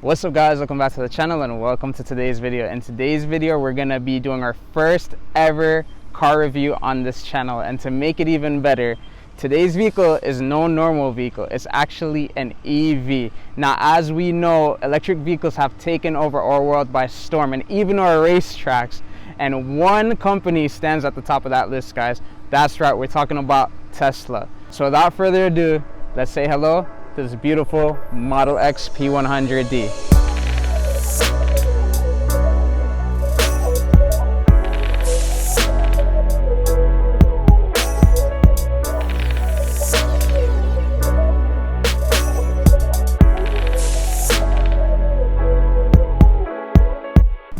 What's up guys, welcome back to the channel and welcome to today's video. In today's video we're gonna be doing our first ever car review on this channel, and to make it even better, today's vehicle is no normal vehicle. It's actually an EV. Now, as we know, electric vehicles have taken over our world by storm, and even our racetracks, and one company stands at the top of that list, guys. That's right, we're talking about Tesla. So without further ado, let's say hello to this beautiful Model X P100D.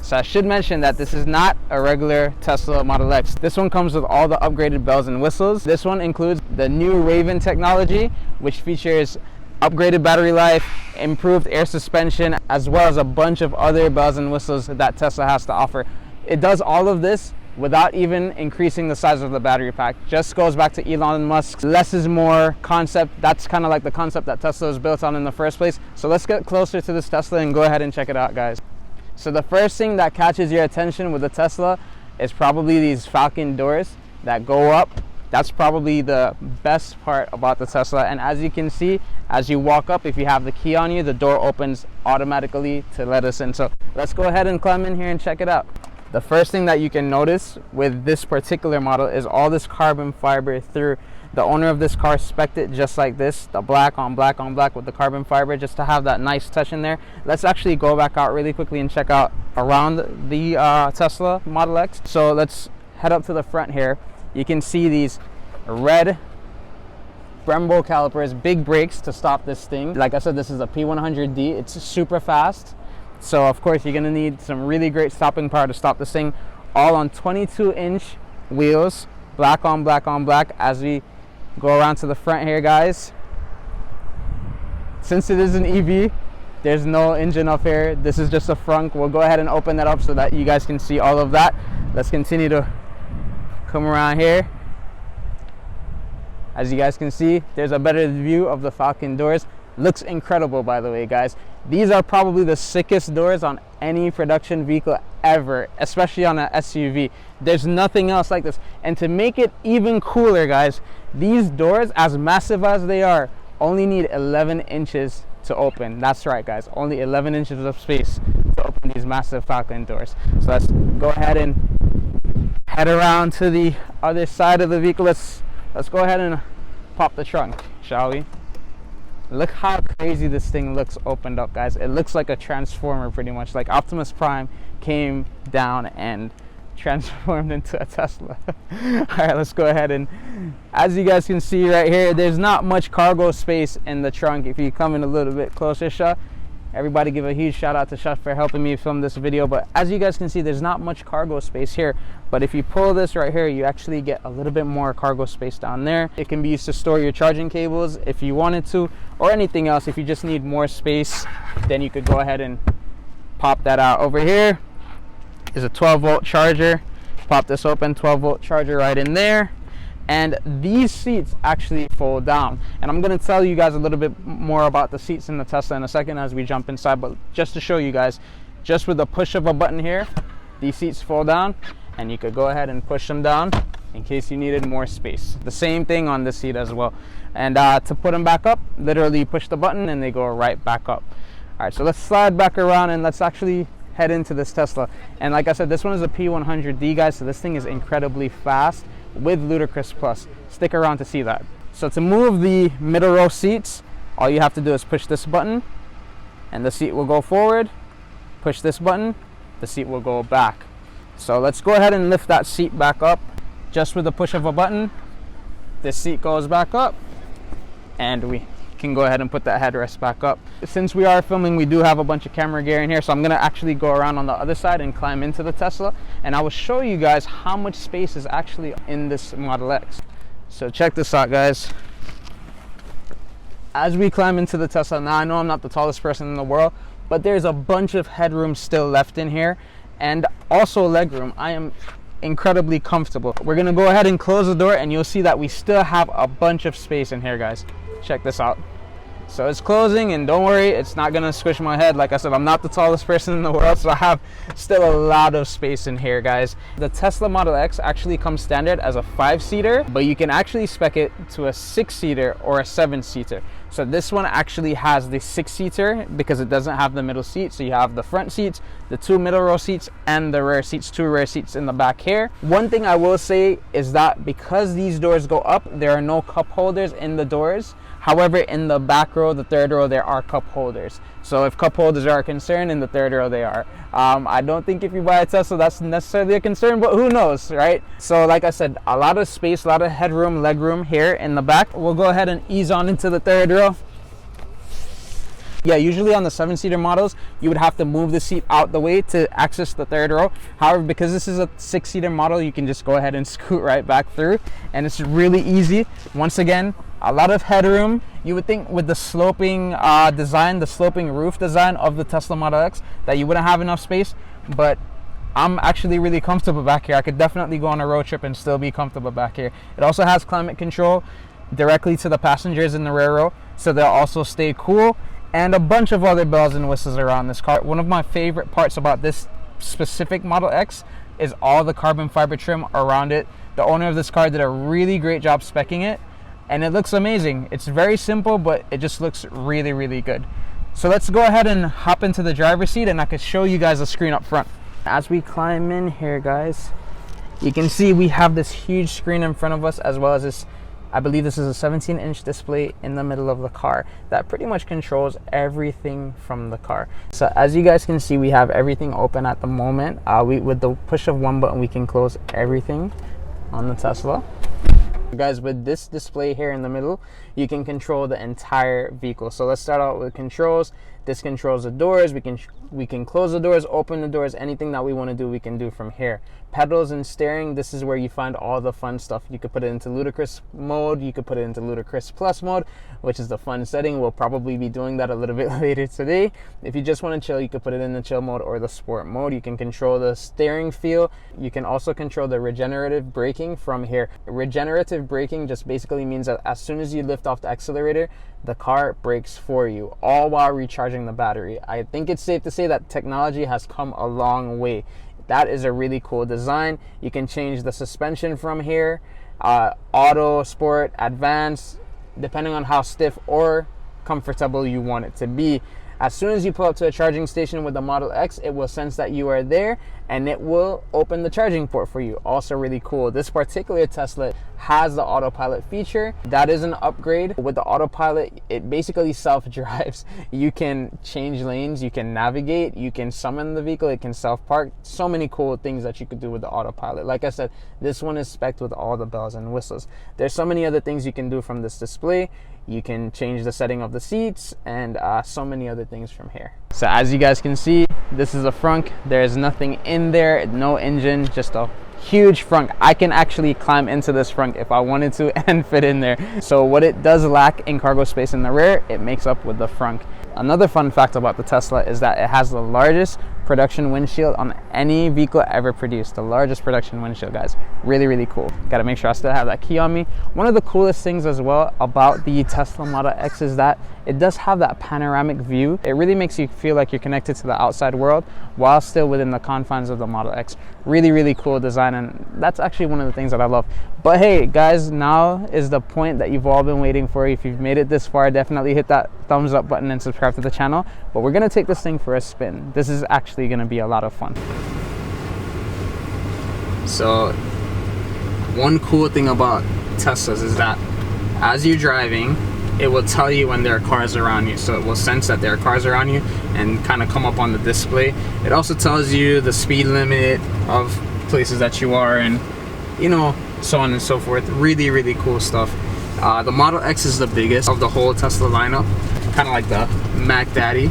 So I should mention that this is not a regular Tesla Model X. This one comes with all the upgraded bells and whistles. This one includes the new Raven technology, which features upgraded battery life, improved air suspension, as well as a bunch of other bells and whistles that Tesla has to offer. It does all of this without even increasing the size of the battery pack. Just goes back to Elon Musk's less is more concept. That's kind of like the concept that Tesla was built on in the first place. So let's get closer to this Tesla and go ahead and check it out, guys. So the first thing that catches your attention with the Tesla is probably these Falcon doors that go up. That's probably the best part about the Tesla. And as you can see, as you walk up, if you have the key on you, the door opens automatically to let us in. So let's go ahead and climb in here and check it out. The first thing that you can notice with this particular model is all this carbon fiber through. The owner of this car spec'd it just like this, the black on black on black with the carbon fiber, just to have that nice touch in there. Let's actually go back out really quickly and check out around the Tesla Model X. So let's head up to the front here. You can see these red Brembo calipers, big brakes to stop this thing. Like I said, this is a P100D. It's super fast. So of course you're gonna need some really great stopping power to stop this thing. All on 22-inch wheels, black on black on black. As we go around to the front here, guys, since it is an EV, there's no engine up here. This is just a front. We'll go ahead and open that up so that you guys can see all of that. Let's continue to come around here. As you guys can see, there's a better view of the Falcon doors. Looks incredible, by the way, guys. These are probably the sickest doors on any production vehicle ever, especially on an SUV. There's nothing else like this. And to make it even cooler, guys, these doors, as massive as they are, only need 11 inches to open. That's right, guys, only 11 inches of space to open these massive Falcon doors. So let's go ahead and head around to the other side of the vehicle. Let's go ahead and pop the trunk, shall we? Look how crazy this thing looks opened up, guys. It looks like a transformer pretty much, like Optimus Prime came down and transformed into a Tesla. All right, let's go ahead, and as you guys can see right here, there's not much cargo space in the trunk. If you come in a little bit closer, Shah, everybody give a huge shout out to Shah for helping me film this video. But as you guys can see, there's not much cargo space here. But if you pull this right here, you actually get a little bit more cargo space down there. It can be used to store your charging cables if you wanted to, or anything else. If you just need more space, then you could go ahead and pop that out. Over here is a 12-volt charger. Pop this open, 12-volt charger right in there. And these seats actually fold down, and I'm going to tell you guys a little bit more about the seats in the Tesla in a second as we jump inside. But just to show you guys, just with the push of a button here, these seats fold down, and you could go ahead and push them down in case you needed more space. The same thing on this seat as well. And to put them back up, literally push the button and they go right back up. All right, so let's slide back around and let's actually head into this Tesla. And like I said, this one is a P100D, guys, so this thing is incredibly fast with Ludicrous Plus. Stick around to see that. So to move the middle row seats, all you have to do is push this button and the seat will go forward. Push this button, the seat will go back. So let's go ahead and lift that seat back up. Just with the push of a button, this seat goes back up and we can go ahead and put that headrest back up. Since we are filming, we do have a bunch of camera gear in here, so I'm gonna actually go around on the other side and climb into the Tesla, and I will show you guys how much space is actually in this Model X. So check this out, guys. As we climb into the Tesla, now I know I'm not the tallest person in the world, but there's a bunch of headroom still left in here, and also legroom. I am incredibly comfortable. We're gonna go ahead and close the door, and you'll see that we still have a bunch of space in here, guys. Check this out. So it's closing, and don't worry, it's not gonna squish my head. Like I said, I'm not the tallest person in the world, so I have still a lot of space in here, guys. The Tesla Model X actually comes standard as a 5-seater, but you can actually spec it to a 6-seater or a 7-seater. So this one actually has the 6-seater because it doesn't have the middle seat. So you have the front seats, the 2 middle row seats, and the rear seats, 2 rear seats in the back here. One thing I will say is that because these doors go up, there are no cup holders in the doors. However, in the back row, the 3rd row, there are cup holders. So if cup holders are a concern, in the 3rd row they are. I don't think if you buy a Tesla that's necessarily a concern, but who knows, right? So like I said, a lot of space, a lot of headroom, legroom here in the back. We'll go ahead and ease on into the 3rd row. Yeah, usually on the 7-seater models, you would have to move the seat out the way to access the 3rd row. However, because this is a 6-seater model, you can just go ahead and scoot right back through, and it's really easy. Once again, a lot of headroom. You would think with the sloping design, the sloping roof design of the Tesla Model X, that you wouldn't have enough space, but I'm actually really comfortable back here. I could definitely go on a road trip and still be comfortable back here. It also has climate control directly to the passengers in the rear row, so they'll also stay cool, and a bunch of other bells and whistles around this car. One of my favorite parts about this specific Model X is all the carbon fiber trim around it. The owner of this car did a really great job speccing it, and it looks amazing. It's very simple, but it just looks really, really good. So let's go ahead and hop into the driver's seat, and I can show you guys the screen up front. As we climb in here, guys, you can see we have this huge screen in front of us, as well as this, I believe this is a 17-inch display in the middle of the car that pretty much controls everything from the car. So as you guys can see, we have everything open at the moment. With the push of one button, we can close everything on the Tesla. Guys, with this display here in the middle, you can control the entire vehicle. So let's start out with controls. This controls the doors. We can close the doors, open the doors, anything that we want to do, we can do from here. Pedals and steering, this is where you find all the fun stuff. You could put it into Ludicrous mode, you could put it into Ludicrous Plus mode, which is the fun setting. We'll probably be doing that a little bit later today. If you just want to chill, you could put it in the chill mode or the sport mode. You can control the steering feel. You can also control the regenerative braking from here. Regenerative braking just basically means that as soon as you lift off the accelerator, the car brakes for you, all while recharging the battery. I think it's safe to say that technology has come a long way. That is a really cool design. You can change the suspension from here, auto, sport, advanced, depending on how stiff or comfortable you want it to be. As soon as you pull up to a charging station with the Model X, it will sense that you are there, and it will open the charging port for you. Also really cool. This particular Tesla has the autopilot feature. That is an upgrade. With the autopilot, it basically self-drives. You can change lanes, you can navigate, you can summon the vehicle, it can self-park. So many cool things that you could do with the autopilot. Like I said, this one is spec'd with all the bells and whistles. There's so many other things you can do from this display. You can change the setting of the seats, and so many other things from here. So as you guys can see, this is a frunk. There's nothing in there, no engine, just a huge frunk. I can actually climb into this frunk if I wanted to and fit in there. So what it does lack in cargo space in the rear, it makes up with the frunk. Another fun fact about the Tesla is that it has the largest production windshield on any vehicle ever produced. The largest production windshield, guys. Really, really cool. Got to make sure I still have that key on me. One of the coolest things as well about the Tesla Model X is that it does have that panoramic view. It really makes you feel like you're connected to the outside world while still within the confines of the Model X. Really, really cool design, and that's actually one of the things that I love. But hey, guys, now is the point that you've all been waiting for. If you've made it this far, definitely hit that thumbs up button and subscribe to the channel. But we're gonna take this thing for a spin. This is actually gonna be a lot of fun. So one cool thing about Teslas is that as you're driving, it will tell you when there are cars around you. So it will sense that there are cars around you and kind of come up on the display. It also tells you the speed limit of places that you are, and you know, so on and so forth. Really, really cool stuff. The Model X is the biggest of the whole Tesla lineup, kind of like the Mac Daddy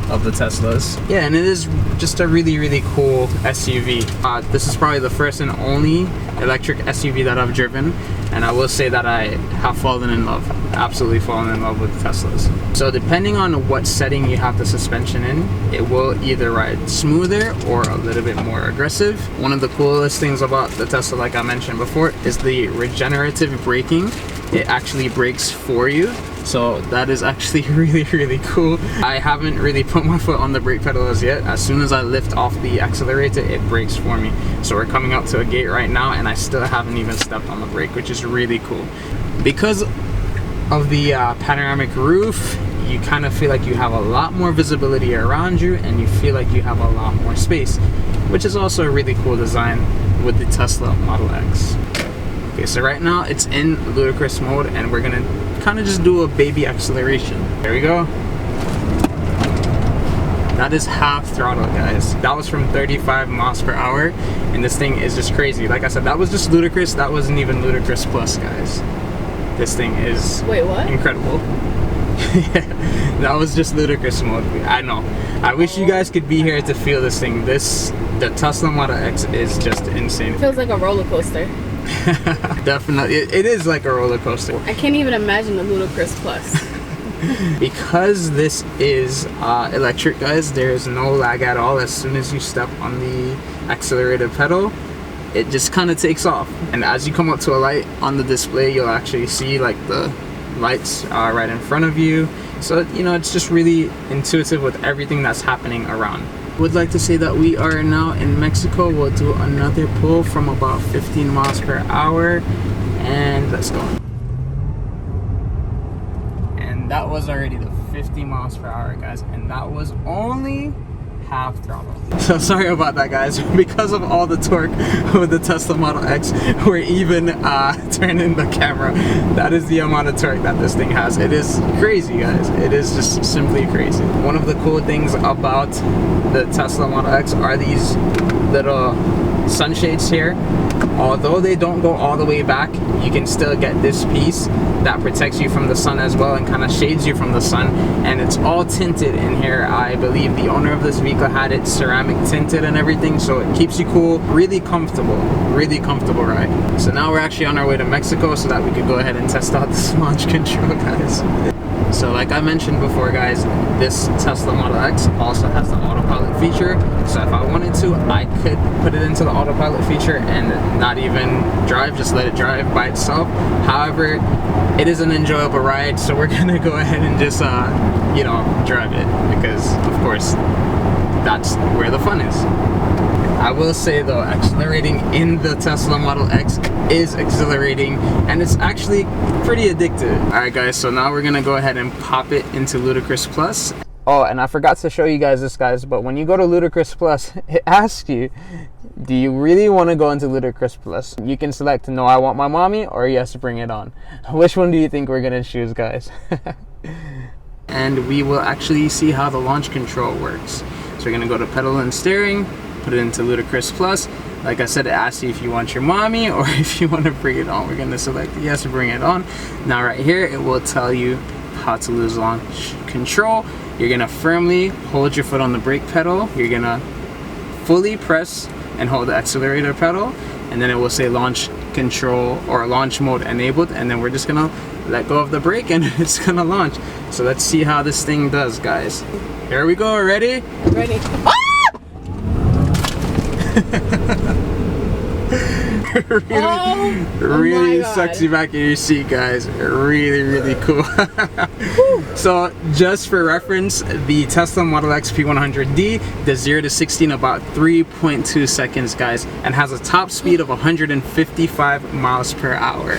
of the Teslas. Yeah, and it is just a really, really cool SUV. This is probably the first and only electric SUV that I've driven, and I will say that I have fallen in love, absolutely fallen in love with Teslas. So depending on what setting you have the suspension in, it will either ride smoother or a little bit more aggressive. One of the coolest things about the Tesla, like I mentioned before, is the regenerative braking. It actually brakes for you. So that is actually really cool. I haven't really put my foot on the brake pedal as yet. As soon as I lift off the accelerator, it brakes for me. So we're coming up to a gate right now and I still haven't even stepped on the brake, which is really cool. Because of the panoramic roof, you kind of feel like you have a lot more visibility around you and you feel like you have a lot more space, which is also a really cool design with the Tesla Model X. Okay, so right now it's in ludicrous mode and we're gonna kind of just do a baby acceleration. There we go. That is half throttle, guys. That was from 35 miles per hour and this thing is just crazy. Like I said, that was just ludicrous. That wasn't even ludicrous plus, guys. This thing is incredible. Yeah, that was just ludicrous mode. I know. I wish you guys could be here to feel this thing. The Tesla Model X is just insane. It feels like a roller coaster. Definitely, it is like a roller coaster. I can't even imagine the Ludicrous Plus. Because this is electric, guys, there is no lag at all. As soon as you step on the accelerator pedal, it just kind of takes off. And as you come up to a light on the display, you'll actually see like the lights right in front of you. So, you know, it's just really intuitive with everything that's happening around. Would like to say that we are now in Mexico. We'll do another pull from about 15 miles per hour and let's go. And that was already the 50 miles per hour, guys, and that was only half throttle. So sorry about that, guys. Because of all the torque with the Tesla Model X, we're even turning the camera. That is the amount of torque that this thing has. It is crazy, guys. It is just simply crazy. One of the cool things about the Tesla Model X are these little sunshades here. Although they don't go all the way back, you can still get this piece that protects you from the sun as well and kind of shades you from the sun, and it's all tinted in here. I believe the owner of this vehicle had it ceramic tinted and everything, so it keeps you cool. Really comfortable ride. So now we're actually on our way to Mexico so that we could go ahead and test out this launch control, guys. So like I mentioned before, guys, this Tesla Model X also has the autopilot feature. So if I wanted to, I could put it into the autopilot feature and not even drive, just let it drive by itself. However, it is an enjoyable ride, so we're gonna go ahead and just you know, drive it, because of course that's where the fun is. I will say though, accelerating in the Tesla Model X is exhilarating and it's actually pretty addictive. Alright guys, so now we're gonna go ahead and pop it into Ludicrous Plus. Oh, and I forgot to show you guys this, guys, but when you go to Ludicrous Plus, it asks you, do you really want to go into Ludicrous Plus? You can select no, I want my mommy, or yes, bring it on. Which one do you think we're gonna choose, guys? And we will actually see how the launch control works. So we're gonna go to pedal and steering, put it into Ludicrous Plus. Like I said, it asks you if you want your mommy or if you want to bring it on. We're going to select yes, bring it on. Now right here, it will tell you how to lose launch control. You're going to firmly hold your foot on the brake pedal. You're going to fully press and hold the accelerator pedal. And then it will say launch control or launch mode enabled. And then we're just going to let go of the brake and it's going to launch. So let's see how this thing does, guys. Here we go. Ready? Ready. Really sucks you back in your seat, guys. Really cool. So just for reference, the Tesla Model X P100D does 0 to 60 in about 3.2 seconds, guys, and has a top speed of 155 miles per hour.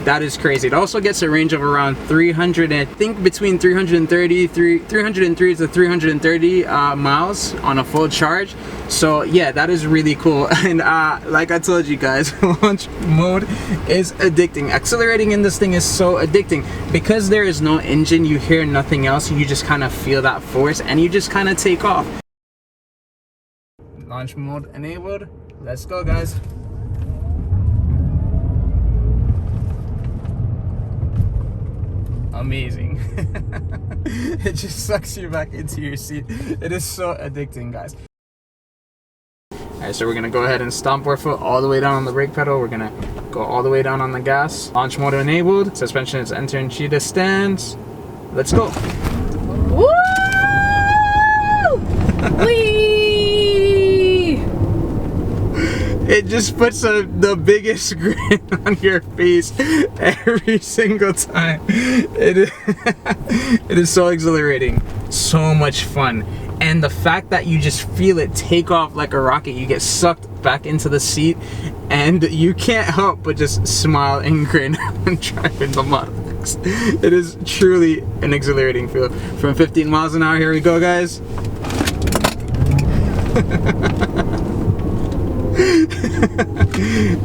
That is crazy. It also gets a range of around 300, I think between 303 to 330 miles on a full charge. So yeah, that is really cool. And like I told you guys, launch mode is addicting. Accelerating in this thing is so addicting because there is no engine. You hear nothing else. You just kind of feel that force and you just kind of take off. Launch mode enabled. Let's go, guys. Amazing. It just sucks you back into your seat. It is so addicting, guys. Alright, so we're gonna go ahead and stomp our foot all the way down on the brake pedal. We're gonna go all the way down on the gas. Launch mode enabled. Suspension is entering cheetah stance. Let's go. Woo! Whee! it just puts the biggest grin on your face every single time. It is so exhilarating, so much fun. And the fact that you just feel it take off like a rocket, you get sucked back into the seat and you can't help but just smile and grin when driving the Model X. It is truly an exhilarating feel. From 15 miles an hour, here we go, guys.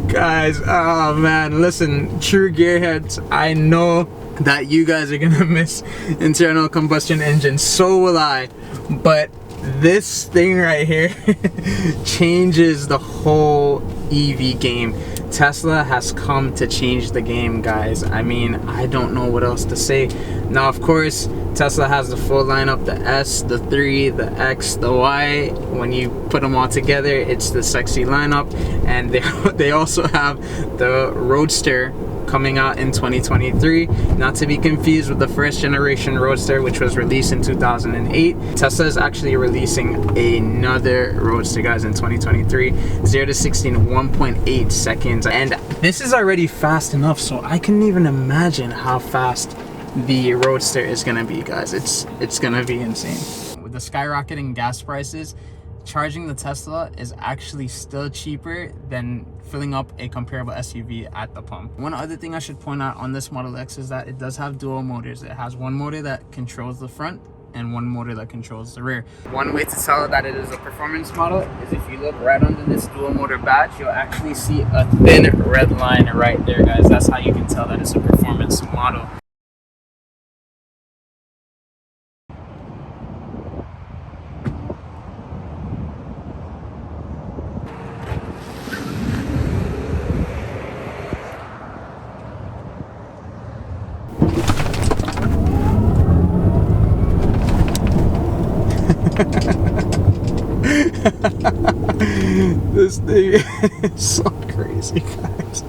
Guys, oh man, listen, true gearheads, I know that you guys are gonna miss internal combustion engines, so will I, but this thing right here changes the whole EV game. Tesla has come to change the game, guys. I mean, I don't know what else to say. Now, of course, Tesla has the full lineup, the S, the 3, the X, the Y. When you put them all together, it's the sexy lineup. And they also have the Roadster coming out in 2023, not to be confused with the first generation Roadster, which was released in 2008. Tesla is actually releasing another Roadster, guys, in 2023. 0 to 60 in 1.8 seconds, and this is already fast enough, so I couldn't even imagine how fast the Roadster is gonna be, guys. It's gonna be insane. With the skyrocketing gas prices, charging the Tesla is actually still cheaper than filling up a comparable SUV at the pump. One other thing I should point out on this Model X is that it does have dual motors. It has one motor that controls the front and one motor that controls the rear. One way to tell that it is a performance model is if you look right under this dual motor badge, you'll actually see a thin red line right there, guys. That's how you can tell that it's a performance model. This thing is so crazy, guys.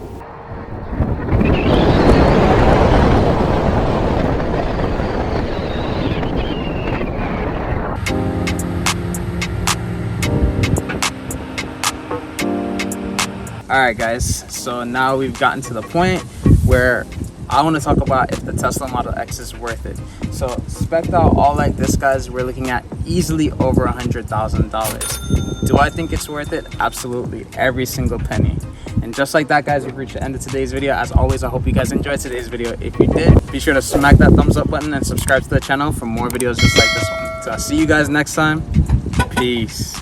Alright guys, so now we've gotten to the point where I want to talk about if the Tesla Model X is worth it. So spec'd out all like this, guys, we're looking at easily over $100,000. Do I think it's worth it? Absolutely, every single penny. And just like that, guys, we've reached the end of today's video. As always, I hope you guys enjoyed today's video. If you did, be sure to smack that thumbs up button and subscribe to the channel for more videos just like this one. So I'll see you guys next time. Peace.